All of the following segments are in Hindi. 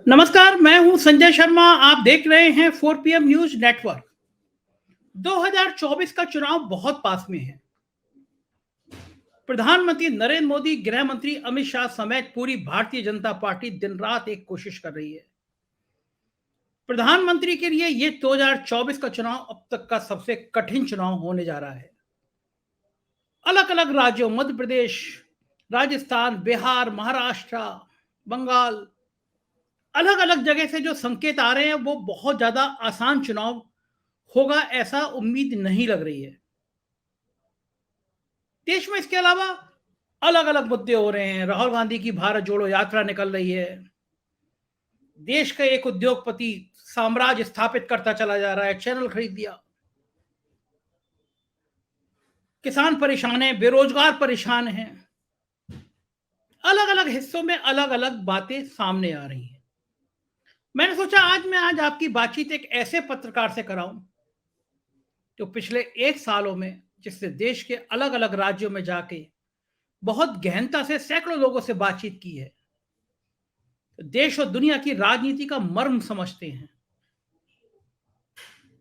नमस्कार, मैं हूं संजय शर्मा। आप देख रहे हैं 4 PM न्यूज नेटवर्क। 2024 का चुनाव बहुत पास में है। प्रधानमंत्री नरेंद्र मोदी, गृह मंत्री अमित शाह समेत पूरी भारतीय जनता पार्टी दिन रात एक कोशिश कर रही है। प्रधानमंत्री के लिए ये 2024 का चुनाव अब तक का सबसे कठिन चुनाव होने जा रहा है। अलग अलग राज्यों, मध्य प्रदेश, राजस्थान, बिहार, महाराष्ट्र, बंगाल, अलग अलग जगह से जो संकेत आ रहे हैं वो बहुत ज्यादा आसान चुनाव होगा ऐसा उम्मीद नहीं लग रही है। देश में इसके अलावा अलग अलग मुद्दे हो रहे हैं। राहुल गांधी की भारत जोड़ो यात्रा निकल रही है। देश का एक उद्योगपति साम्राज्य स्थापित करता चला जा रहा है, चैनल खरीद दिया। किसान परेशान है, बेरोजगार परेशान है। अलग अलग हिस्सों में अलग अलग बातें सामने आ रही हैं। मैंने सोचा आज आपकी बातचीत एक ऐसे पत्रकार से कराऊं जो पिछले 1 सालों में, जिससे देश के अलग अलग राज्यों में जाके बहुत गहनता से सैकड़ों लोगों से बातचीत की है, देश और दुनिया की राजनीति का मर्म समझते हैं,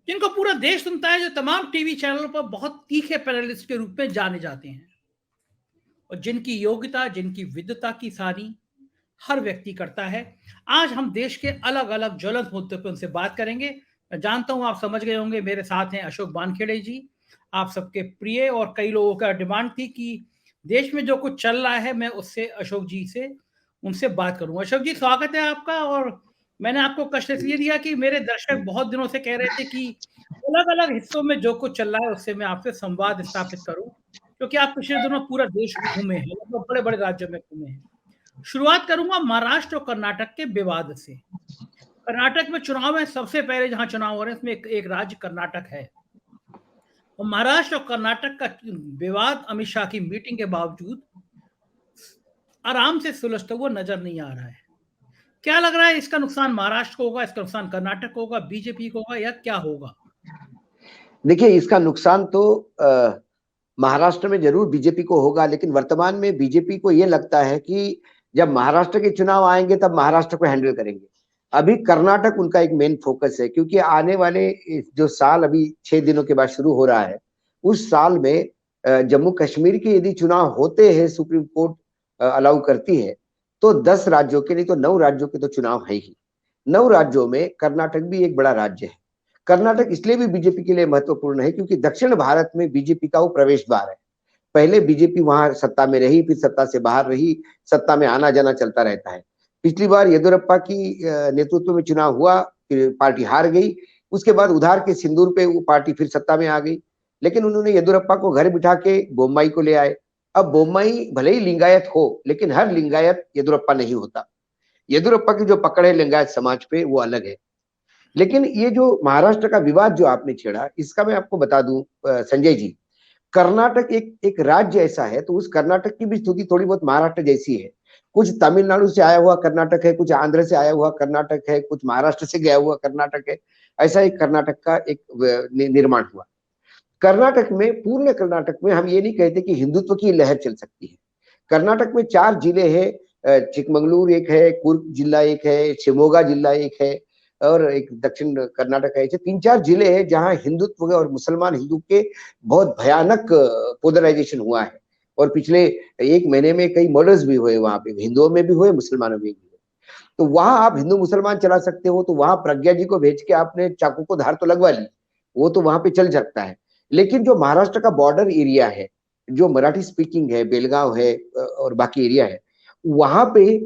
जिनको पूरा देश सुनता है, जो तमाम टीवी चैनलों पर बहुत तीखे पैनलिस्ट के रूप में जाने जाते हैं और जिनकी योग्यता, जिनकी विद्वता की सानी हर व्यक्ति करता है। आज हम देश के अलग अलग ज्वलंत मुद्दों पर उनसे बात करेंगे। मैं जानता हूं आप समझ गए होंगे, मेरे साथ हैं अशोक वानखेड़े जी। आप सबके प्रिय और कई लोगों का डिमांड थी कि देश में जो कुछ चल रहा है मैं उससे अशोक जी से उनसे बात करूं। अशोक जी, स्वागत है आपका। और मैंने आपको कष्ट इसलिए दिया कि मेरे दर्शक बहुत दिनों से कह रहे थे कि अलग अलग हिस्सों में जो कुछ चल रहा है उससे मैं आपसे संवाद स्थापित करूं, क्योंकि आप पिछले दिनों पूरा देश घूमे हैं, मतलब बड़े बड़े राज्यों में घूमे हैं। शुरुआत करूंगा महाराष्ट्र और कर्नाटक के विवाद से। कर्नाटक में चुनाव है, सबसे पहले जहां चुनाव हो रहे हैं उसमें एक राज्य कर्नाटक है। और महाराष्ट्र और कर्नाटक का विवाद अमित शाह की मीटिंग के बावजूद आराम से सुलझता हुआ नजर नहीं आ रहा है। क्या लग रहा है, इसका नुकसान महाराष्ट्र को होगा, इसका नुकसान कर्नाटक को होगा, बीजेपी को होगा, या क्या होगा? देखिए, इसका नुकसान तो महाराष्ट्र में जरूर बीजेपी को होगा, लेकिन वर्तमान में बीजेपी को यह लगता है कि जब महाराष्ट्र के चुनाव आएंगे तब महाराष्ट्र को हैंडल करेंगे। अभी कर्नाटक उनका एक मेन फोकस है, क्योंकि आने वाले जो साल अभी 6 दिनों के बाद शुरू हो रहा है, उस साल में जम्मू कश्मीर के यदि चुनाव होते हैं, सुप्रीम कोर्ट अलाउ करती है, तो 10 राज्यों के, नहीं तो 9 राज्यों के तो चुनाव है ही। 9 राज्यों में कर्नाटक भी एक बड़ा राज्य है। कर्नाटक इसलिए भी बीजेपी के लिए महत्वपूर्ण है क्योंकि दक्षिण भारत में बीजेपी का वो प्रवेश द्वार है। पहले बीजेपी वहां सत्ता में रही, फिर सत्ता से बाहर रही, सत्ता में आना जाना चलता रहता है। पिछली बार येदियुरप्पा की नेतृत्व में चुनाव हुआ, फिर पार्टी हार गई। उसके बाद उधार के सिंदूर पे वो पार्टी फिर सत्ता में आ गई, लेकिन उन्होंने येदियुरप्पा को घर बिठा के बोम्मई को ले आए। अब बोम्मई भले ही लिंगायत हो, लेकिन हर लिंगायत येदियुरप्पा नहीं होता। येदियुरप्पा की जो पकड़ है लिंगायत समाज पे, वो अलग है। लेकिन ये जो महाराष्ट्र का विवाद जो आपने छेड़ा, इसका मैं आपको बता दूं संजय जी, कर्नाटक एक राज्य ऐसा है, तो उस कर्नाटक की भी स्थिति थोड़ी बहुत महाराष्ट्र जैसी है। कुछ तमिलनाडु से आया हुआ कर्नाटक है, कुछ आंध्र से आया हुआ कर्नाटक है, कुछ महाराष्ट्र से गया हुआ कर्नाटक है। ऐसा एक कर्नाटक का एक निर्माण हुआ। कर्नाटक में, पूर्ण कर्नाटक में हम ये नहीं कहते कि हिंदुत्व की लहर चल सकती है। कर्नाटक में 4 जिले हैं, चिकमंगलूर एक है, कुर्ग जिला एक है, शिवमोगा जिला एक है, और एक दक्षिण कर्नाटक है। ऐसे 3-4 जिले हैं जहां हिंदुत्व और मुसलमान हिंदू के बहुत भयानक पोलराइजेशन हुआ है। और पिछले 1 महीने में कई मर्डर्स भी हुए, वहां पे हिंदुओं में भी हुए, मुसलमानों में भी हुए। तो वहां आप हिंदू मुसलमान चला सकते हो, तो वहां प्रज्ञा जी को भेज के आपने चाकू को धार तो लगवा ली, वो तो वहां पे चल सकता है। लेकिन जो महाराष्ट्र का बॉर्डर एरिया है, जो मराठी स्पीकिंग है, बेलगांव है और बाकी एरिया है, वहां पे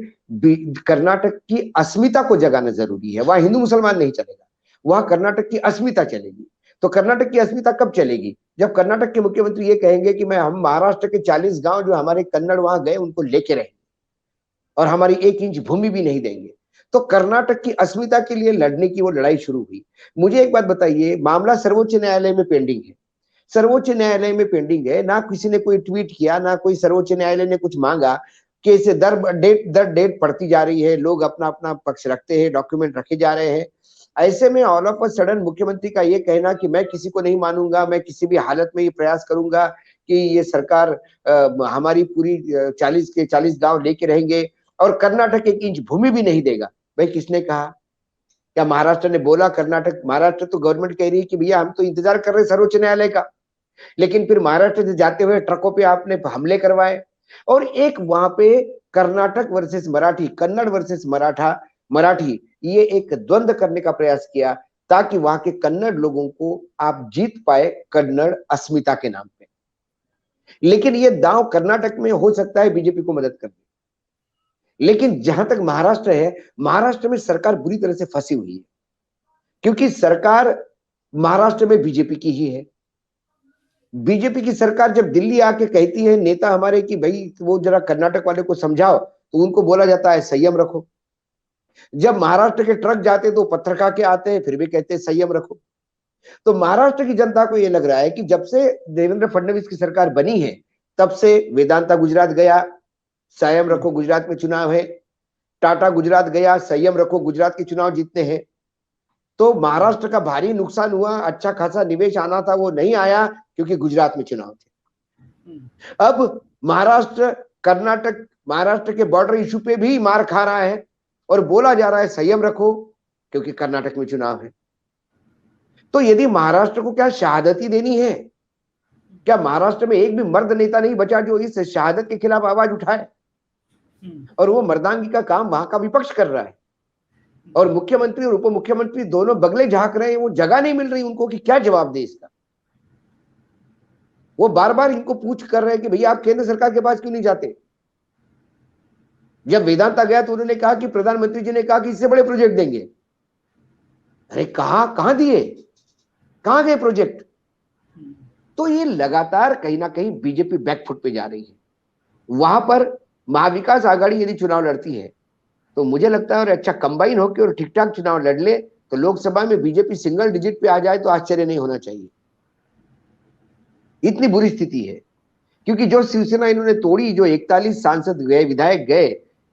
कर्नाटक की अस्मिता को जगाना जरूरी है। वहां हिंदू मुसलमान नहीं चलेगा, वहां कर्नाटक की अस्मिता चलेगी। तो कर्नाटक की अस्मिता कब चलेगी? जब कर्नाटक के मुख्यमंत्री ये कहेंगे कि हम महाराष्ट्र के 40 गांव जो हमारे कन्नड़ वहां गए उनको लेके रहेंगे और हमारी 1 इंच भूमि भी नहीं देंगे। तो कर्नाटक की अस्मिता के लिए लड़ने की वो लड़ाई शुरू हुई। मुझे एक बात बताइए, मामला सर्वोच्च न्यायालय में पेंडिंग है। सर्वोच्च न्यायालय में पेंडिंग है, ना किसी ने कोई ट्वीट किया, ना कोई सर्वोच्च न्यायालय ने कुछ मांगा। केस दर डेट पड़ती जा रही है, लोग अपना अपना पक्ष रखते हैं, डॉक्यूमेंट रखे जा रहे हैं। ऐसे में ऑल ऑफ अ सडन मुख्यमंत्री का ये कहना कि मैं किसी को नहीं मानूंगा, मैं किसी भी हालत में ये प्रयास करूंगा कि ये सरकार हमारी पूरी 40 के 40 गांव लेके रहेंगे और कर्नाटक 1 इंच भूमि भी नहीं देगा, भाई किसने कहा? क्या महाराष्ट्र ने बोला? कर्नाटक, महाराष्ट्र तो गवर्नमेंट कह रही है कि भैया हम तो इंतजार कर रहे हैं सर्वोच्च न्यायालय का, लेकिन फिर महाराष्ट्र से जाते हुए ट्रकों पे आपने हमले करवाए। और एक वहां पे कर्नाटक वर्सेस मराठी, कन्नड़ वर्सेस मराठी, ये एक द्वंद्व करने का प्रयास किया ताकि वहां के कन्नड़ लोगों को आप जीत पाए कन्नड़ अस्मिता के नाम पे। लेकिन ये दांव कर्नाटक में हो सकता है बीजेपी को मदद कर दे, लेकिन जहां तक महाराष्ट्र है, महाराष्ट्र में सरकार बुरी तरह से फंसी हुई है, क्योंकि सरकार महाराष्ट्र में बीजेपी की ही है। बीजेपी की सरकार जब दिल्ली आके कहती है नेता हमारे कि भाई वो जरा कर्नाटक वाले को समझाओ, तो उनको बोला जाता है संयम रखो। जब महाराष्ट्र के ट्रक जाते तो पत्थर खा के आते हैं, फिर भी कहते हैं संयम रखो। तो महाराष्ट्र की जनता को यह लग रहा है कि जब से देवेंद्र फडणवीस की सरकार बनी है, तब से वेदांता गुजरात गया, संयम रखो गुजरात में चुनाव है, टाटा गुजरात गया, संयम रखो गुजरात के चुनाव जीतने हैं। तो महाराष्ट्र का भारी नुकसान हुआ, अच्छा खासा निवेश आना था वो नहीं आया क्योंकि गुजरात में चुनाव थे। अब महाराष्ट्र, कर्नाटक, महाराष्ट्र के बॉर्डर इशू पे भी मार खा रहा है और बोला जा रहा है संयम रखो क्योंकि कर्नाटक में चुनाव है। तो यदि महाराष्ट्र को क्या शहादती देनी है? क्या महाराष्ट्र में एक भी मर्द नेता नहीं बचा जो इस शहादत के खिलाफ आवाज उठाए? और वो मर्दांगी का काम वहां का विपक्ष कर रहा है और मुख्यमंत्री और उप मुख्यमंत्री दोनों बगले झांक रहे हैं। वो जगह नहीं मिल रही उनको कि क्या जवाब दे इसका। वो बार बार इनको पूछ कर रहे हैं कि भैया आप केंद्र सरकार के पास क्यों नहीं जाते? जब वेदांता गया तो उन्होंने कहा कि प्रधानमंत्री जी ने कहा कि इससे बड़े प्रोजेक्ट देंगे। अरे कहां दिए? कहां गए प्रोजेक्ट? तो ये लगातार कहीं ना कहीं बीजेपी बैकफुट पे जा रही है। वहां पर महाविकास आघाड़ी यदि चुनाव लड़ती है तो मुझे लगता है और अच्छा कंबाइन होकर और ठीक ठाक चुनाव लड़ ले तो लोकसभा में बीजेपी सिंगल डिजिट पे आ जाए तो आश्चर्य नहीं होना चाहिए। इतनी बुरी स्थिति है क्योंकि जो शिवसेना इन्होंने तोड़ी, जो 41 सांसद गए, विधायक गए,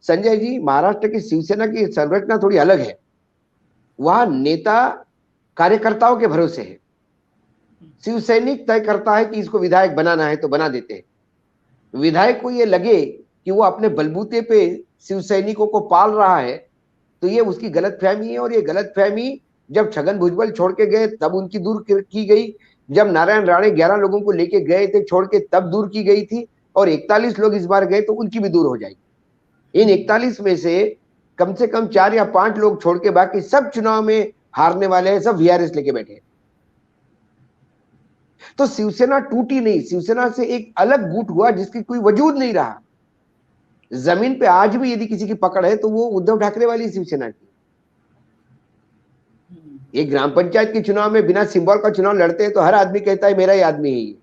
संजय जी, महाराष्ट्र की शिवसेना की संरचना थोड़ी अलग है। वहां नेता कार्यकर्ताओं के भरोसे है। शिवसैनिक तय करता है कि इसको विधायक बनाना है तो बना देते हैं। विधायक को ये लगे कि वो अपने बलबूते पे शिव सैनिकों को पाल रहा है तो ये उसकी गलतफहमी है। और ये गलतफहमी जब छगन भुजबल छोड़ के गए तब उनकी दूर की गई, जब नारायण राणे 11 लोगों को लेके गए थे छोड़ के तब दूर की गई थी, और 41 लोग इस बार गए तो उनकी भी दूर हो जाएगी। इन 41 में से कम 4 या 5 लोग छोड़ के बाकी सब चुनाव में हारने वाले हैं, सब वीआरएस लेके बैठे हैं। तो शिवसेना टूटी नहीं, शिवसेना से एक अलग गुट हुआ जिसकी कोई वजूद नहीं रहा। जमीन पे आज भी यदि किसी की पकड़ है तो वो उद्धव ठाकरे वाली शिवसेना की। एक ग्राम पंचायत के चुनाव में बिना सिंबल का चुनाव लड़ते हैं तो हर आदमी कहता है मेरा ही आदमी है ये।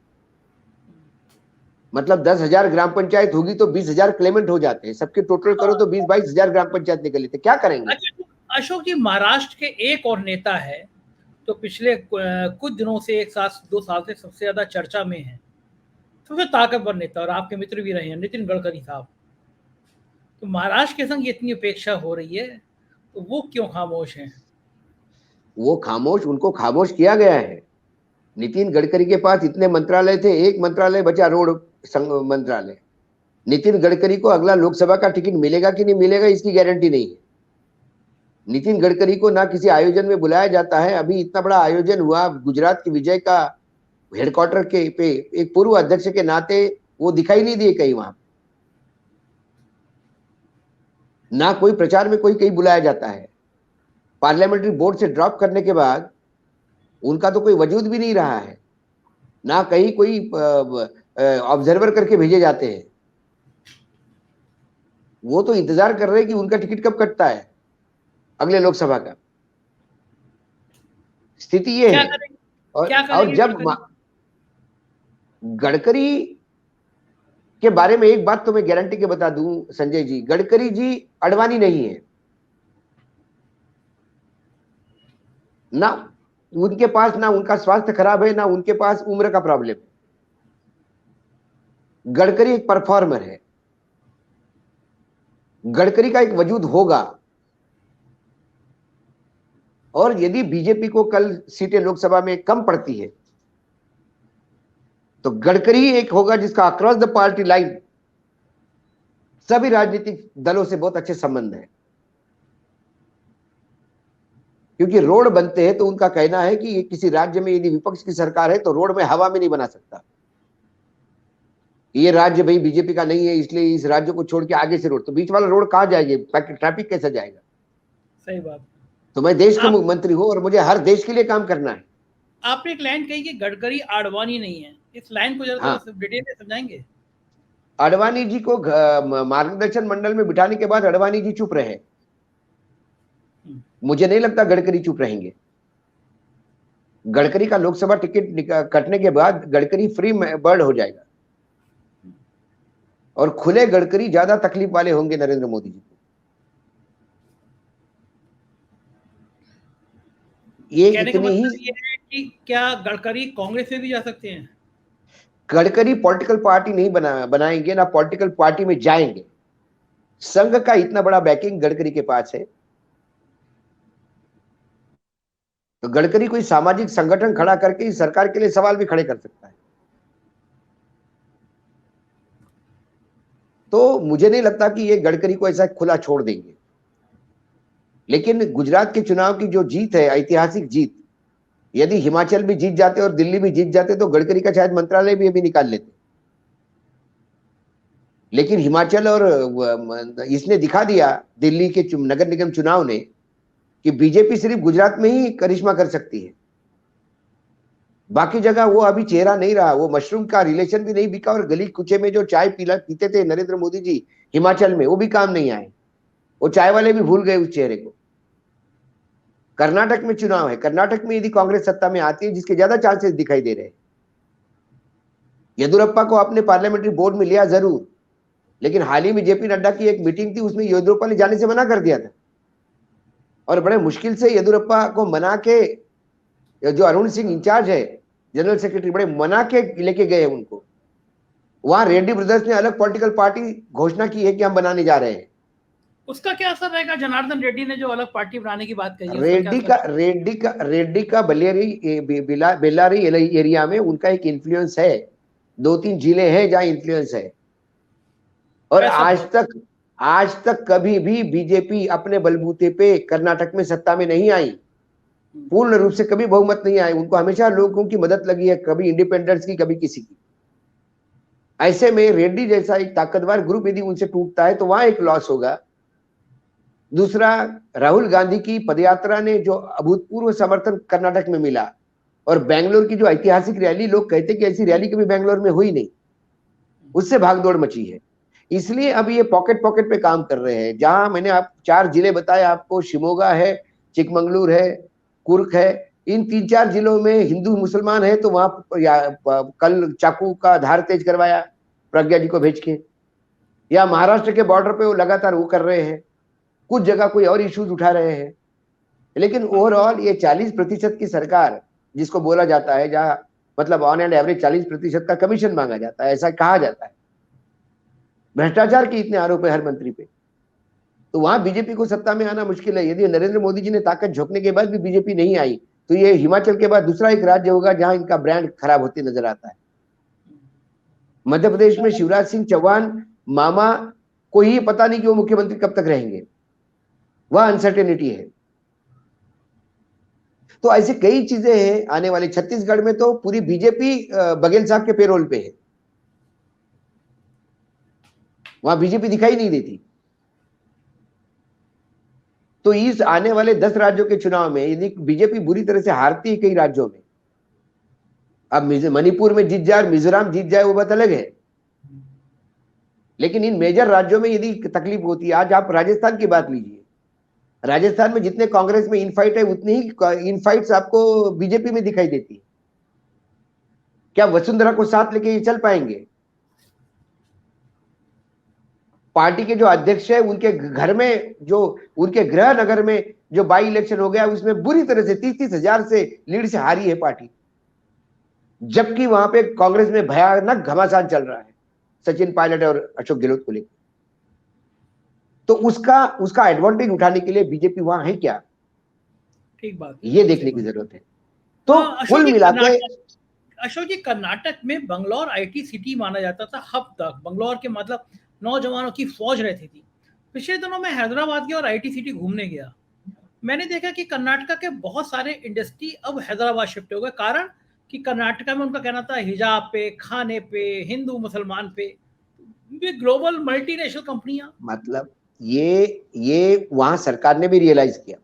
मतलब 10,000 ग्राम पंचायत होगी तो 20,000 क्लेमेंट हो जाते हैं, सबके टोटल करो तो 20-22,000 ग्राम पंचायत निकल लेते, क्या करेंगे? अशोक जी, महाराष्ट्र के एक और नेता है तो पिछले कुछ दिनों से 1-2 साल से सबसे ज्यादा चर्चा में है, सबसे ताकतवर नेता और आपके मित्र भी रहे हैं, नितिन गडकरी साहब। तो महाराष्ट्र के संग इतनी उपेक्षा हो रही है तो वो क्यों खामोश हैं? वो खामोश, उनको खामोश किया गया है। नितिन गडकरी के पास इतने मंत्रालय थे, एक मंत्रालय बचा रोड मंत्रालय। नितिन गडकरी को अगला लोकसभा का टिकट मिलेगा कि नहीं मिलेगा इसकी गारंटी नहीं है। नितिन गडकरी को ना किसी आयोजन में बुलाया जाता है। अभी इतना बड़ा आयोजन हुआ गुजरात की विजय का, हेडक्वार्टर के पे एक पूर्व अध्यक्ष के नाते वो दिखाई नहीं दिए कहीं वहां, ना कोई प्रचार में कोई कहीं बुलाया जाता है। पार्लियामेंट्री बोर्ड से ड्रॉप करने के बाद उनका तो कोई वजूद भी नहीं रहा है, ना कहीं कोई ऑब्जर्वर करके भेजे जाते हैं। वो तो इंतजार कर रहे हैं कि उनका टिकट कब कटता है अगले लोकसभा का। स्थिति ये है। और जब गडकरी के बारे में एक बात तो मैं गारंटी के बता दूं संजय जी, गडकरी जी अडवाणी नहीं है। ना उनके पास, ना उनका स्वास्थ्य खराब है, ना उनके पास उम्र का प्रॉब्लम है। गडकरी एक परफॉर्मर है। गडकरी का एक वजूद होगा। और यदि बीजेपी को कल सीटें लोकसभा में कम पड़ती है तो गडकरी एक होगा जिसका अक्रॉस द पार्टी लाइन सभी राजनीतिक दलों से बहुत अच्छे संबंध है। क्योंकि रोड बनते हैं तो उनका कहना है कि किसी राज्य में यदि विपक्ष की सरकार है तो रोड में हवा में नहीं बना सकता, ये राज्य भाई बीजेपी का नहीं है इसलिए इस राज्य को छोड़ के आगे से रोड, तो बीच वाला रोड कहाँ जाएगी, ट्रैफिक कैसे जाएगा। सही बात। तो मैं देश का आप मंत्री हूं और मुझे हर देश के लिए काम करना है। आपने एक लाइन कही कि गडकरी आडवाणी नहीं है, इस लाइन को जरा हाँ, थोड़ा डिटेल में समझाएंगे। अडवाणी जी को मार्गदर्शन मंडल में बिठाने के बाद अडवाणी जी चुप रहे, मुझे नहीं लगता गडकरी चुप रहेंगे। गडकरी का लोकसभा टिकट कटने के बाद गडकरी फ्री बर्ड हो जाएगा और खुले गडकरी ज्यादा तकलीफ वाले होंगे नरेंद्र मोदी जी को। ये कहने का इतनी ही, मतलब ये है कि क्या गडकरी कांग्रेस में भी जा सकते हैं? गडकरी पॉलिटिकल पार्टी नहीं बनाएंगे ना पॉलिटिकल पार्टी में जाएंगे। संघ का इतना बड़ा बैकिंग गडकरी के पास है, तो गडकरी कोई सामाजिक संगठन खड़ा करके इस सरकार के लिए सवाल भी खड़े कर सकता है। तो मुझे नहीं लगता कि ये गडकरी को ऐसा खुला छोड़ देंगे। लेकिन गुजरात के चुनाव की जो जीत है, ऐतिहासिक जीत, यदि हिमाचल भी जीत जाते और दिल्ली भी जीत जाते तो गडकरी का शायद मंत्रालय भी अभी निकाल लेते। लेकिन हिमाचल और इसने दिखा दिया, दिल्ली के नगर निगम चुनाव ने, कि बीजेपी सिर्फ गुजरात में ही करिश्मा कर सकती है, बाकी जगह वो अभी चेहरा नहीं रहा। वो मशरूम का रिलेशन भी नहीं बिका और गली कुचे में जो चाय पीते थे नरेंद्र मोदी जी हिमाचल में, वो भी काम नहीं आए। वो चाय वाले भी भूल गए उस चेहरे को। कर्नाटक में चुनाव है, कर्नाटक में यदि कांग्रेस सत्ता में आती है, जिसके ज्यादा चांसेस दिखाई दे रहे हैं, येदुरप्पा को आपने पार्लियामेंट्री बोर्ड में लिया जरूर, लेकिन हाल ही में जेपी नड्डा की एक मीटिंग थी, उसमें येदुरप्पा ने जाने से मना कर दिया था और बड़े मुश्किल से येदुरप्पा को मना के, जो अरुण सिंह इंचार्ज है जनरल सेक्रेटरी, बड़े मना के लेके गए उनको। वहां रेड्डी ब्रदर्स ने अलग पॉलिटिकल पार्टी घोषणा की है कि हम बनाने जा रहे हैं। उसका क्या असर रहेगा? जनार्दन रेड्डी ने जो अलग पार्टी बनाने की बात कही है, उसका क्या असर? रेड्डी का बेल्लारी एरिया में उनका एक इन्फ्लुएंस है, 2-3 जिले हैं जहां इन्फ्लुएंस है। और आज तक कभी भी बीजेपी अपने बलबूते पे कर्नाटक में सत्ता में नहीं आई, पूर्ण रूप से कभी बहुमत नहीं आई। उनको हमेशा लोगों की मदद लगी है, कभी इंडिपेंडेंस की, कभी किसी की। ऐसे में रेड्डी जैसा एक ताकतवर ग्रुप यदि उनसे टूटता है तो वहां एक लॉस होगा। दूसरा, राहुल गांधी की पदयात्रा ने जो अभूतपूर्व समर्थन कर्नाटक में मिला, और बेंगलोर की जो ऐतिहासिक रैली, लोग कहते कि ऐसी रैली कभी बेंगलोर में हुई नहीं, उससे भागदौड़ मची है। इसलिए अब ये पॉकेट पे काम कर रहे हैं। जहां मैंने 4 जिले बताए आपको, शिमोगा है, चिकमंगलुर है, कुर्क है, इन 3-4 जिलों में हिंदू मुसलमान है, तो वहां कल चाकू का धार तेज करवाया प्रज्ञा जी को भेज के। या महाराष्ट्र के बॉर्डर पे वो लगातार वो कर रहे हैं, कुछ जगह कोई और इश्यूज उठा रहे हैं। लेकिन ओवरऑल ये 40% की सरकार जिसको बोला जाता है, जहां मतलब ऑन एंड एवरेज 40% का कमीशन मांगा जाता है, ऐसा कहा जाता है, भ्रष्टाचार के इतने आरोप है हर मंत्री पे, तो वहां बीजेपी को सत्ता में आना मुश्किल है। यदि नरेंद्र मोदी जी ने ताकत झोंकने के बाद भी बीजेपी नहीं आई, तो ये हिमाचल के बाद दूसरा एक राज्य होगा जहां इनका ब्रांड खराब होते नजर आता है। मध्य प्रदेश में शिवराज सिंह चौहान मामा को ही पता नहीं कि वो मुख्यमंत्री कब तक रहेंगे, वह अनसर्टेनिटी है। तो ऐसी कई चीजें हैं आने वाले। छत्तीसगढ़ में तो पूरी बीजेपी बघेल साहब के पेरोल पे है, वहां बीजेपी दिखाई नहीं देती। तो इस आने वाले 10 राज्यों के चुनाव में यदि बीजेपी बुरी तरह से हारती है कई राज्यों में, अब मणिपुर में जीत जाए, मिजोरम जीत जाए, वो बात अलग है, लेकिन इन मेजर राज्यों में यदि तकलीफ होती है, आज आप राजस्थान की बात लीजिए, राजस्थान में जितने कांग्रेस में इनफाइट है उतनी ही इनफाइट्स आपको बीजेपी में दिखाई देती है। क्या वसुंधरा को साथ लेके ये चल पाएंगे? पार्टी के जो अध्यक्ष है, उनके घर में, जो उनके गृह नगर में जो बाई इलेक्शन हो गया, उसमें बुरी तरह से 30-30 हजार से लीड से हारी है पार्टी, जबकि वहां पे कांग्रेस में भयानक घमासान चल रहा है सचिन पायलट और अशोक गहलोत को लेकर। तो उसका एडवांटेज उठाने के लिए बीजेपी वहां है क्या, ठीक बात, ये देखने की जरूरत है। तो कुल मिलाकर अशोक जी, कर्नाटक में बंगलौर आईटी सिटी माना जाता था हब तक। बंगलौर के मतलब नौजवानों की फौज रहती थी। पिछले दिनों में हैदराबाद की और आईटी सिटी घूमने गया, मैंने देखा कि कर्नाटका के बहुत सारे इंडस्ट्री अब हैदराबाद शिफ्ट हो गए, कारण कि कर्नाटका में उनका कहना था हिजाब पे, खाने पे, हिंदू मुसलमान पे, ये ग्लोबल मल्टीनेशनल कंपनियां। मतलब ये वहां सरकार ने भी रियलाइज किया,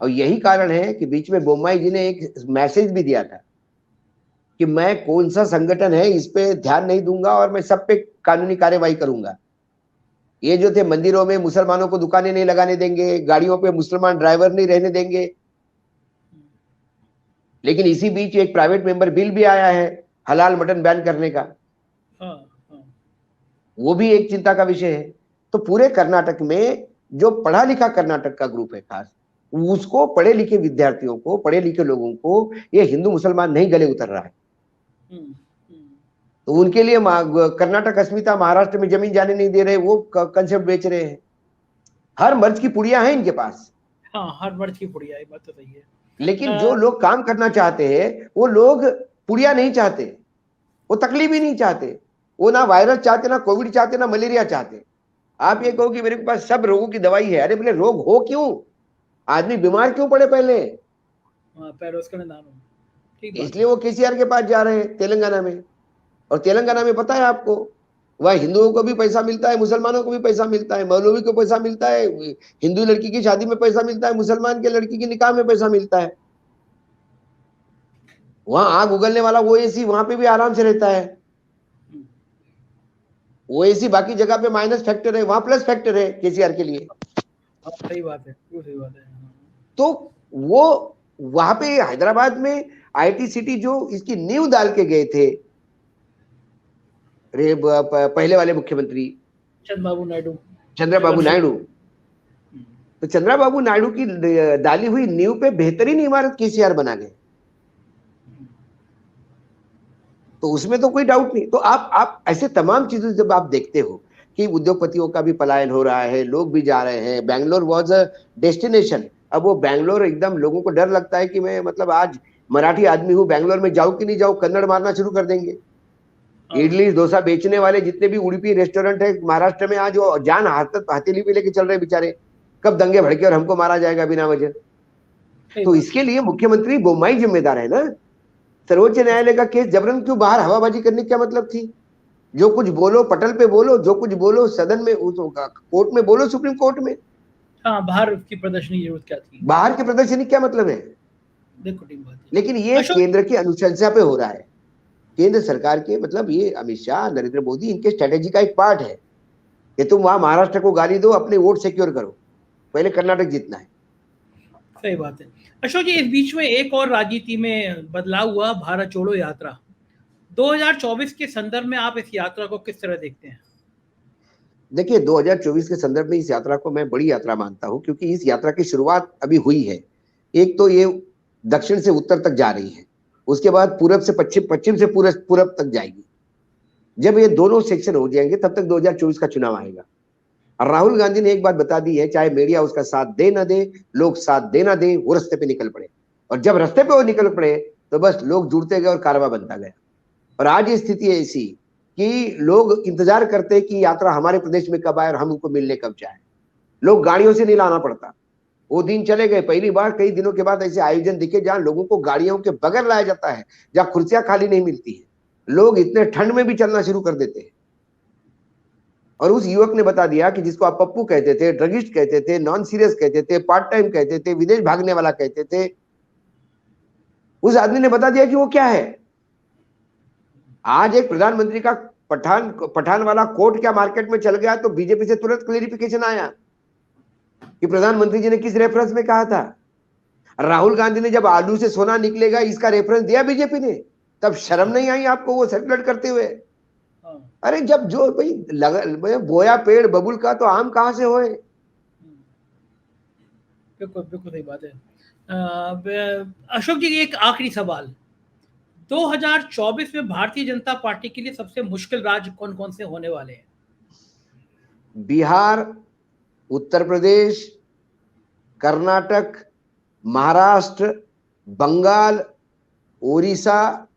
और यही कारण है कि बीच में बोम्मई जी ने एक मैसेज भी दिया था कि मैं कौन सा संगठन है इस पे ध्यान नहीं दूंगा और मैं सब पे कानूनी कार्यवाही करूंगा। ये जो थे मंदिरों में मुसलमानों को दुकानें नहीं लगाने देंगे, गाड़ियों पे मुसलमान ड्राइवर नहीं रहने देंगे, लेकिन इसी बीच एक प्राइवेट मेंबर बिल भी आया है हलाल मटन बैन करने का। हाँ, हाँ। वो भी एक चिंता का विषय है। तो पूरे कर्नाटक में जो पढ़ा लिखा कर्नाटक का ग्रुप है खास, उसको, पढ़े लिखे विद्यार्थियों को, पढ़े लिखे लोगों को ये हिंदू मुसलमान नहीं गले उतर रहा है। तो उनके लिए कर्नाटक अस्मिता, महाराष्ट्र में जमीन जाने नहीं दे रहे, वो कंसेप्ट बेच रहे हैं। हर मर्ज की पुड़िया है इनके पास। हाँ, हर मर्ज की पुड़िया, ये बात तो सही है। लेकिन जो लोग काम करना चाहते हैं वो लोग पुड़िया नहीं चाहते, वो तकलीफ ही नहीं चाहते, वो ना वायरस चाहते, ना कोविड चाहते, ना मलेरिया चाहते। आप ये कहो कि मेरे पास सब रोगों की दवाई है, अरे बोले रोग हो क्यों, आदमी बीमार क्यों पड़े पहले? इसलिए वो केसीआर के पास जा रहे हैं तेलंगाना में। और तेलंगाना में पता है आपको, वह हिंदुओं को भी पैसा मिलता है, मुसलमानों को भी पैसा मिलता है, मौलवी को पैसा मिलता है, हिंदू लड़की की शादी में पैसा मिलता है, मुसलमान के लड़की की निकाह में पैसा मिलता है। वहां आग उगलने वाला वो एसी वहां पे भी आराम से रहता है। वो एसी बाकी जगह पे माइनस फैक्टर है, वहां प्लस फैक्टर है केसीआर के लिए। सही बात है, सही बात है। तो वो वहां पे हैदराबाद में आईटी सिटी जो इसकी नींव डाल के गए थे पहले वाले मुख्यमंत्री चंद्रबाबू नायडू, तो चंद्रबाबू नायडू की डाली हुई नींव पे बेहतरीन इमारत केसीआर बना गए। तो उसमें तो कोई डाउट नहीं। तो आप ऐसे तमाम चीजें जब आप देखते हो कि उद्योगपतियों का भी पलायन हो रहा है, लोग भी जा रहे हैं, बैंगलोर वॉज अ डेस्टिनेशन। अब वो बैंगलोर एकदम, लोगों को डर लगता है कि मैं, मतलब आज मराठी आदमी हूँ, बैंगलोर में जाऊं कि नहीं जाऊं, कन्नड़ मारना शुरू कर देंगे। इडली डोसा बेचने वाले जितने भी उड़ुपी रेस्टोरेंट है महाराष्ट्र में, आज वो जान हथेली पे लेके चल रहे बेचारे, कब दंगे भड़के और हमको मारा जाएगा बिना वजह। तो इसके लिए मुख्यमंत्री बोम्मई जिम्मेदार है ना। सर्वोच्च न्यायालय का केस जबरन क्यों बाहर हवाबाजी करने की क्या मतलब थी? जो कुछ बोलो पटल पे बोलो, जो कुछ बोलो सदन में, कोर्ट में बोलो, सुप्रीम कोर्ट में। हाँ, बाहर की प्रदर्शनी की जरूरत क्या थी? बाहर की प्रदर्शनी क्या मतलब है? देखो, लेकिन ये केंद्र की अनुशंसा पे हो रहा है। केंद्र सरकार के, मतलब ये अमित शाह, नरेंद्र मोदी, इनके स्ट्रेटेजी का एक पार्ट है कि तुम वहां महाराष्ट्र को गाली दो, अपने वोट सिक्योर करो, पहले कर्नाटक जीतना है। सही बात है। अशोक जी, इस बीच में एक और राजनीति में बदलाव हुआ, भारत जोड़ो यात्रा 2024 के संदर्भ में आप इस यात्रा को किस तरह देखते हैं? देखिए, 2024 के संदर्भ में इस यात्रा को मैं बड़ी यात्रा मानता हूं, क्योंकि इस यात्रा की शुरुआत अभी हुई है। एक तो ये दक्षिण से उत्तर तक जा रही है, उसके बाद पूरब से पश्चिम, पश्चिम से पूरब तक जाएगी। जब ये दोनों सेक्शन हो जाएंगे तब तक 2024 का चुनाव आएगा। और राहुल गांधी ने एक बात बता दी है, चाहे मीडिया उसका साथ दे ना दे, लोग साथ दे ना दे, वो रास्ते पे निकल पड़े। और जब रास्ते पे वो निकल पड़े तो बस लोग जुड़ते गए और कारवा बनता गया। और आज ये स्थिति है ऐसी कि लोग इंतजार करते हैं कि यात्रा हमारे प्रदेश में कब आए और हम उनको मिलने कब जाए। लोग गाड़ियों से नहीं लाना पड़ता। वो दिन चले गए, पहली बार कई दिनों के बाद ऐसे आयोजन दिखे जहां लोगों को गाड़ियों के बगैर लाया जाता है, जहां कुर्सियां खाली नहीं मिलती है, लोग इतने ठंड में भी चलना शुरू कर देते हैं। और उस युवक ने बता दिया कि जिसको आप पप्पू कहते थे, ड्रगिस्ट कहते थे, नॉन सीरियस कहते थे, पार्ट टाइम कहते थे, विदेश भागने वाला कहते थे, उस आदमी ने बता दिया कि वो क्या है। आज एक प्रधानमंत्री का पठान वाला कोट क्या मार्केट में चल गया तो बीजेपी से तुरंत क्लेरिफिकेशन आया कि प्रधानमंत्री जी ने किस रेफरेंस में कहा था। राहुल गांधी ने जब आलू से सोना निकलेगा इसका रेफरेंस दिया बीजेपी ने, तब शर्म नहीं आई आपको वो सर्कुलेट करते हुए? अरे जब जो भाई बोया पेड़ बबुल का तो आम कहां से होए? बिल्कुल बिल्कुल सही बात है। अशोक जी, एक आखिरी सवाल, 2024 में भारतीय जनता पार्टी के लिए सबसे मुश्किल राज्य कौन कौन से होने वाले हैं? बिहार, उत्तर प्रदेश, कर्नाटक, महाराष्ट्र, बंगाल, ओडिशा,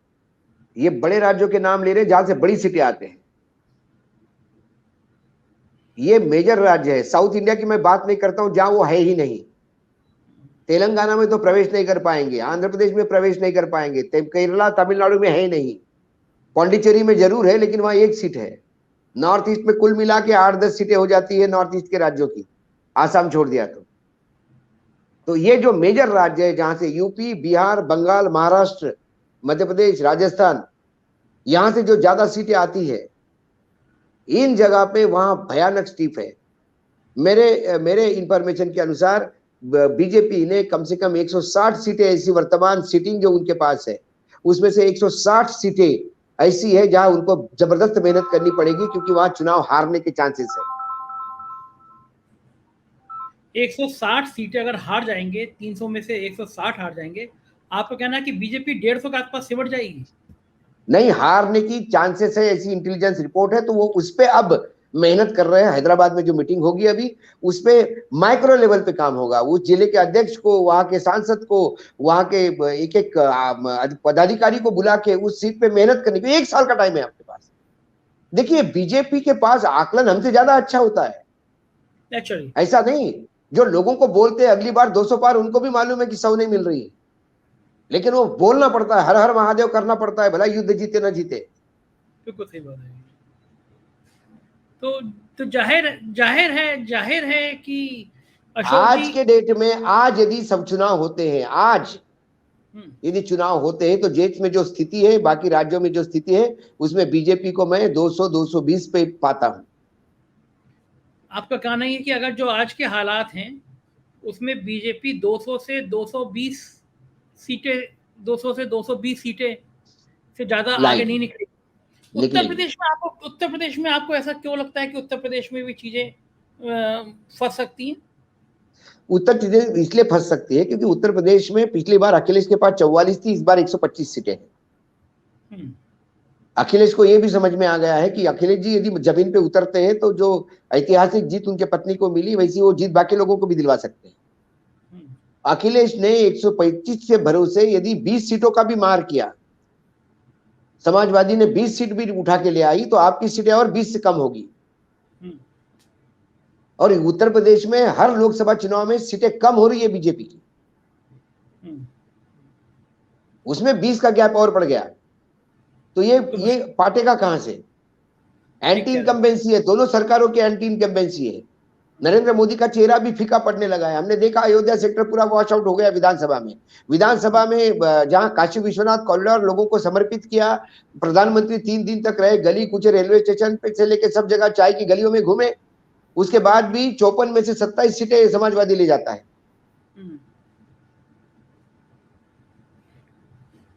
ये बड़े राज्यों के नाम ले रहे जहां से बड़ी सीटें आते हैं। ये मेजर राज्य है। साउथ इंडिया की मैं बात नहीं करता हूं जहां वो है ही नहीं। तेलंगाना में तो प्रवेश नहीं कर पाएंगे, आंध्र प्रदेश में प्रवेश नहीं कर पाएंगे, केरला तमिलनाडु में है नहीं, पौंडीचेरी में जरूर है लेकिन वहां एक सीट है। नॉर्थ ईस्ट में कुल मिला के 8-10 सीटें हो जाती है नॉर्थ ईस्ट के राज्यों की, आसाम छोड़ दिया तो ये जो मेजर राज्य है जहां से यूपी, बिहार, बंगाल, महाराष्ट्र, मध्य प्रदेश, राजस्थान, यहां से जो ज्यादा सीटें आती है, इन जगह पे वहां भयानक स्टीफ है। मेरे मेरे इंफॉर्मेशन के अनुसार बीजेपी ने कम से कम 160 सीटें ऐसी वर्तमान सीटिंग जो उनके पास है, उसमें से 160 सीटें ऐसी है जहां उनको जबरदस्त मेहनत करनी पड़ेगी क्योंकि वहां चुनाव हारने के चांसेस है। 160 सीटें अगर हार जाएंगे, 300 में से 160 हार जाएंगे, आपका कहना है कि बीजेपी 150 के आसपास सिमट जाएगी? नहीं, हारने की चांसेस है, ऐसी इंटेलिजेंस रिपोर्ट है, तो वो उस पे अब मेहनत कर रहे हैं। हैदराबाद में जो मीटिंग होगी अभी, उस पे माइक्रो लेवल पे काम होगा। उस जिले के अध्यक्ष को, वहां के सांसद को, वहां के एक एक पदाधिकारी को बुला के उस सीट पे मेहनत करने की 1 साल का टाइम है आपके पास। देखिए, बीजेपी के पास आकलन हमसे ज्यादा अच्छा होता है, एक्चुअली ऐसा नहीं। जो लोगों को बोलते हैं अगली बार 200 पार, उनको भी मालूम है कि 100 नहीं मिल रही है, लेकिन वो बोलना पड़ता है, हर हर महादेव करना पड़ता है, भला युद्ध जीते ना जीते। बिल्कुल सही बात है। तो जाहिर है कि अशोक आज जी, के डेट में, आज यदि सब चुनाव होते हैं, आज यदि चुनाव होते हैं, तो देश में जो स्थिति है, बाकी राज्यों में जो स्थिति है, उसमें बीजेपी को मैं 200-220 पे पाता हूं। आपका कहना है कि अगर जो आज के हालात हैं उसमें बीजेपी 200 से 220 सीटें, 200 से 220 सीटें से ज्यादा आगे नहीं लाएगी, निकलेगी। निकलेगी। उत्तर प्रदेश में आपको ऐसा क्यों लगता है कि उत्तर प्रदेश में भी चीजें फंस सकती हैं? उत्तर प्रदेश इसलिए फंस सकती है क्योंकि उत्तर प्रदेश में पिछली बार अखिलेश के पास 44 थी, इस बार 125 सीटें हैं। अखिलेश को यह भी समझ में आ गया है कि अखिलेश जी यदि जमीन पे उतरते हैं तो जो ऐतिहासिक जीत उनके पत्नी को मिली, वैसी वो जीत बाकी लोगों को भी दिलवा सकते हैं। अखिलेश ने 125 से भरोसे यदि 20 सीटों का भी मार किया, समाजवादी ने 20 सीट भी उठा के ले आई, तो आपकी सीटें और 20 से कम होगी। और उत्तर प्रदेश में हर लोकसभा चुनाव में सीटें कम हो रही है बीजेपी की, उसमें 20 का गैप और बढ़ गया, तो ये पाटेगा कहां से? एंटी इनकम्बेंसी है, दोनों सरकारों की एंटी इनकम्बेंसी है। नरेंद्र मोदी का चेहरा भी फीका पड़ने लगा है। हमने देखा अयोध्या सेक्टर पूरा वॉश आउट हो गया विधानसभा में जहां काशी विश्वनाथ कॉरिडोर लोगों को समर्पित किया, प्रधानमंत्री 3 दिन तक रहे, गली कूचे रेलवे स्टेशन पे से लेकर सब जगह चाय की गलियों में घूमे, उसके बाद भी 54 में से 27 सीटें समाजवादी ले जाता है।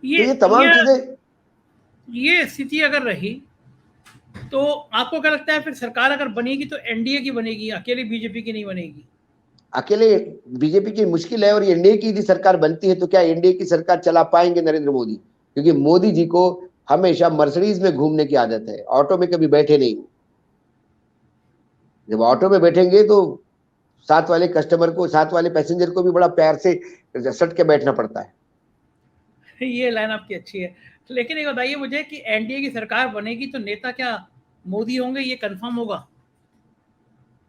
तो ये तमाम चीजें, ये स्थिति अगर रही तो आपको क्या लगता है फिर सरकार अगर बनेगी तो एनडीए की बनेगी, अकेले बीजेपी की नहीं बनेगी? अकेले बीजेपी की मुश्किल है, और एनडीए की यदि सरकार बनती है तो क्या एनडीए की सरकार चला पाएंगे नरेंद्र मोदी? क्योंकि मोदी जी को हमेशा मर्सिडीज में घूमने की आदत है, ऑटो में कभी बैठे नहीं। जब ऑटो में बैठेंगे तो साथ वाले कस्टमर को, साथ वाले पैसेंजर को भी बड़ा प्यार से सट के बैठना पड़ता है। ये लाइन आपकी अच्छी है, लेकिन ये बताइए मुझे कि एनडीए की सरकार बनेगी तो नेता क्या मोदी होंगे, ये कंफर्म होगा?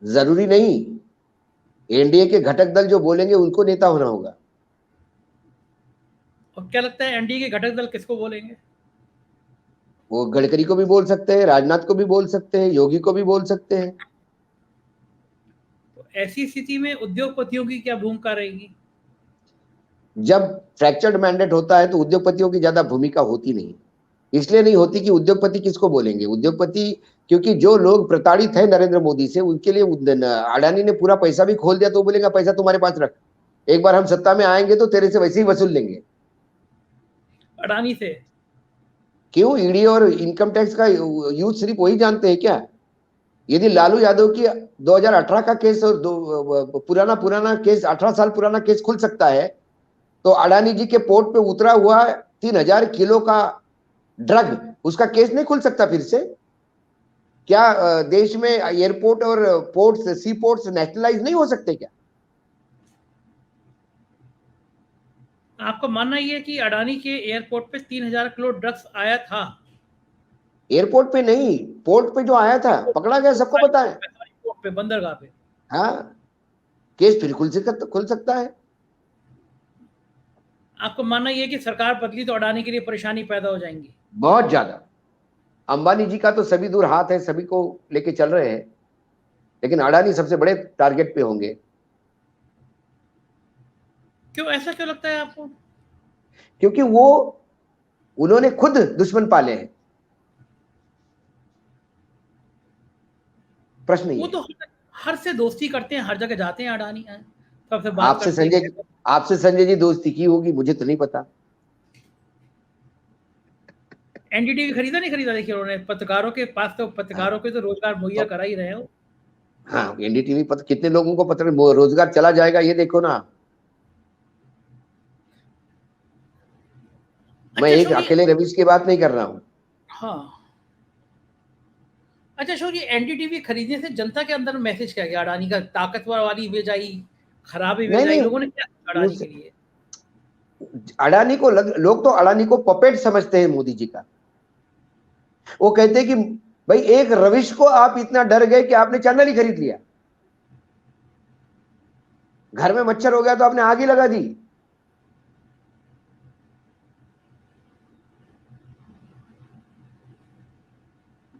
जरूरी नहीं, एनडीए के घटक दल जो बोलेंगे उनको नेता होना होगा। और क्या लगता है एनडीए के घटक दल किसको बोलेंगे? वो गडकरी को भी बोल सकते हैं, राजनाथ को भी बोल सकते हैं, योगी को भी बोल सकते हैं। तो ऐसी स्थिति में उद्योगपतियों की क्या भूमिका रहेगी? जब फ्रैक्चर्ड मैंडेट होता है तो उद्योगपतियों की ज्यादा भूमिका होती नहीं। इसलिए नहीं होती कि उद्योगपति किसको बोलेंगे, उद्योगपति, क्योंकि जो लोग प्रताड़ित है नरेंद्र मोदी से, उनके लिए अडानी ने पूरा पैसा भी खोल दिया, तो बोलेगा पैसा तुम्हारे पास रख, एक बार हम सत्ता में आएंगे तो तेरे से वैसे ही वसूल लेंगे। अडानी से? क्यों? ईडी और इनकम टैक्स का यूज सिर्फ वही जानते हैं क्या? यदि लालू यादव की 2018 का केस और पुराना केस, 18 साल पुराना केस खुल सकता है, तो अडानी जी के पोर्ट पे उतरा हुआ 3000 किलो का ड्रग, उसका केस नहीं खुल सकता फिर से? क्या देश में एयरपोर्ट और पोर्ट्स, सी पोर्ट्स नेशनलाइज नहीं हो सकते क्या? आपको मानना ही है कि अडानी के एयरपोर्ट पे 3000 किलो ड्रग्स आया था? एयरपोर्ट पे नहीं, पोर्ट पे जो आया था, पकड़ा गया, सबको पता है। पोर्ट पे, बंदरगाह पे। हाँ, केस फिर खुल सकता है। आपको मानना ये है कि सरकार बदली तो अडानी के लिए परेशानी पैदा हो जाएंगी? बहुत ज्यादा। अंबानी जी का तो सभी दूर हाथ है, सभी को लेके चल रहे हैं, लेकिन अडानी सबसे बड़े टारगेट पे होंगे। क्यों, ऐसा क्यों लगता है आपको? क्योंकि वो उन्होंने खुद दुश्मन पाले हैं। प्रश्न वो ये तो हर से दोस्ती करते हैं, हर जगह जाते हैं अडानी, सबसे बात आपसे करते हैं। संजय जी दोस्ती की होगी, मुझे तो नहीं पता। एनडीटीवी खरीदा नहीं खरीदा? देखिए उन्होंने पत्रकारों के पास, तो पत्रकारों के तो रोजगार मुहैया करा ही रहे हो। हाँ, एनडीटीवी पर कितने लोगों को पत्र रोजगार चला जाएगा, ये देखो ना। मैं एक अकेले रवीश की बात नहीं कर रहा हूँ। हाँ, अच्छा अशोक जी, एनडीटीवी खरीदने से जनता के अंदर मैसेज क्या गया? अडानी का ताकतवर वाली इमेज आई, खराब इमेज आई, लोगों ने क्या अडानी के लिए? अडानी को लोग तो अडानी को पपेट समझते हैं मोदी जी का। वो कहते हैं कि भाई एक रविश को आप इतना डर गए कि आपने चैनल ही खरीद लिया। घर में मच्छर हो गया तो आपने आग ही लगा दी।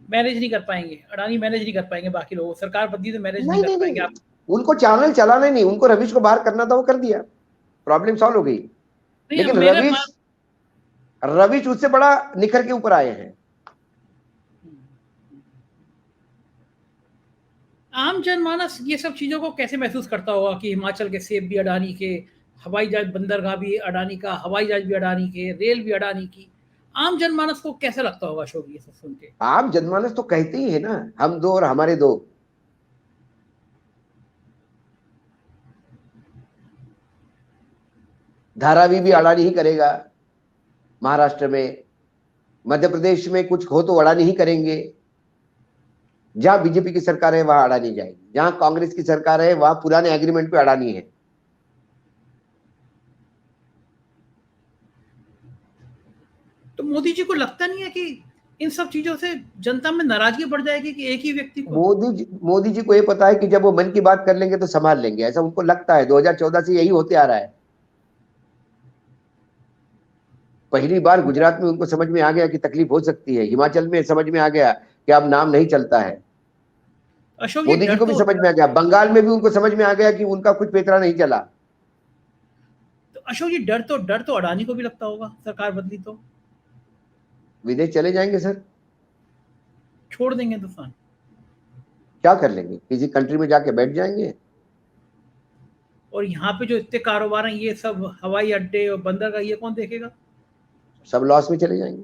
मैनेज नहीं कर पाएंगे अडानी, मैनेज नहीं कर पाएंगे, बाकी लोग सरकार बदली तो मैनेज नहीं कर पाएंगे। आप उनको चैनल चलाना नहीं, उनको रविश को बाहर करना था, वो कर दिया, प्रॉब्लम सॉल्व हो गई। लेकिन रविश उससे बड़ा निखर के ऊपर आए हैं। आम जनमानस ये सब चीजों को कैसे महसूस करता होगा कि हिमाचल के सेब भी अडानी के, हवाई जहाज बंदरगाह भी अडानी का, हवाई जहाज भी अडानी के, रेल भी अडानी की? आम जनमानस को कैसा लगता होगा अशोक ये सब सुन के? आम जनमानस तो कहते ही है ना, हम दो और हमारे दो। धारावी भी अडानी ही करेगा, महाराष्ट्र में, मध्य प्रदेश में कुछ हो तो अडानी ही करेंगे। जहां बीजेपी की सरकार है वहां अडानी जाएगी, जहां कांग्रेस की सरकार है वहां पुराने एग्रीमेंट पे अडानी है। तो मोदी जी को लगता नहीं है कि इन सब चीजों से जनता में नाराजगी बढ़ जाएगी कि एक ही व्यक्ति को? मोदी जी को ये पता है कि जब वो मन की बात कर लेंगे तो संभाल लेंगे, ऐसा उनको लगता है। 2014 से यही होते आ रहा है। पहली बार गुजरात में उनको समझ में आ गया कि तकलीफ हो सकती है, हिमाचल में समझ में आ गया कि अब नाम नहीं चलता है। मोदी जी को भी समझ में आ गया, बंगाल में भी उनको समझ में आ गया कि उनका कुछ पेतरा नहीं चला। तो अशोक जी, डर तो अडानी को भी लगता होगा सरकार बदली तो? विदेश चले जाएंगे सर, छोड़ देंगे हिंदुस्तान? क्या कर लेंगे, किसी कंट्री में जाके बैठ जाएंगे। और यहाँ पे जो इतने कारोबार हैं, ये सब हवाई अड्डे और बंदरगाह, ये कौन देखेगा? सब लॉस में चले जाएंगे,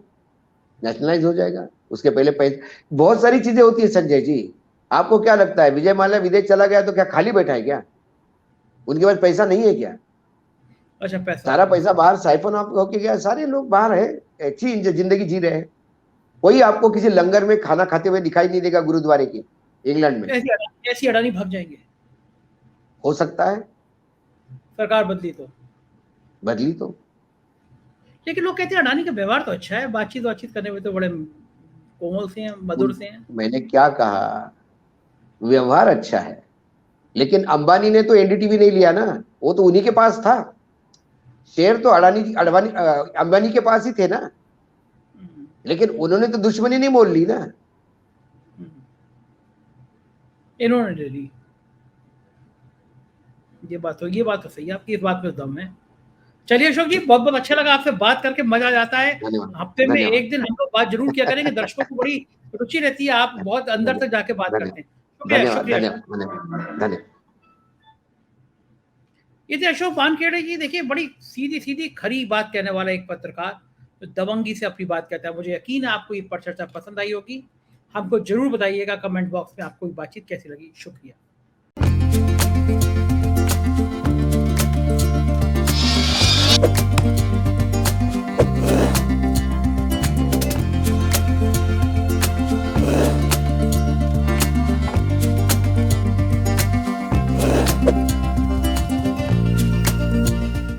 नेशनलाइज हो जाएगा। उसके पहले पैसे, बहुत सारी चीजें होती है संजय जी। आपको क्या लगता है विजय माल्या विदेश चला गया तो क्या खाली बैठा है क्या? उनके पास पैसा नहीं है क्या? अच्छा, पैसा, सारा पैसा बाहर साइफन ऑफ होके गया, सारे लोग बाहर है, अच्छी जिंदगी जी रहे हैं। कोई आपको किसी लंगर में खाना खाते हुए दिखाई नहीं देगा गुरुद्वारे की, इंग्लैंड में। ऐसी अडानी भाग जाएंगे? हो सकता है, सरकार बदली तो। बदली तो। लेकिन लोग कहते हैं अडानी का व्यवहार तो अच्छा है, बातचीत करने में तो बड़े कोमल से हैं, मधुर से हैं। मैंने क्या कहा, व्यवहार अच्छा है, लेकिन अंबानी ने तो एनडीटीवी नहीं लिया ना, वो तो उन्हीं के पास था। शेयर तो अंबानी के पास ही थे ना, लेकिन उन्होंने तो दुश्मनी नहीं मोल ली ना, इन्होंने ले ली। ये बात तो सही है आपकी, इस बात में दम है। चलिए अशोक जी, बहुत बहुत अच्छा लगा आपसे बात करके, मजा आ जाता है। हफ्ते में एक दिन हम लोग बात जरूर किया करेंगे, दर्शकों को बड़ी रुचि रहती है, आप बहुत अंदर तक जाके बात करते हैं। धन्यवाद। ये थे अशोक वानखेड़े जी। देखिए, बड़ी सीधी सीधी खरी बात कहने वाला एक पत्रकार, तो दबंगी से अपनी बात कहता है। मुझे यकीन है आपको ये परिचर्चा पसंद आई होगी। हमको जरूर बताइएगा कमेंट बॉक्स में आपको ये बातचीत कैसी लगी। शुक्रिया।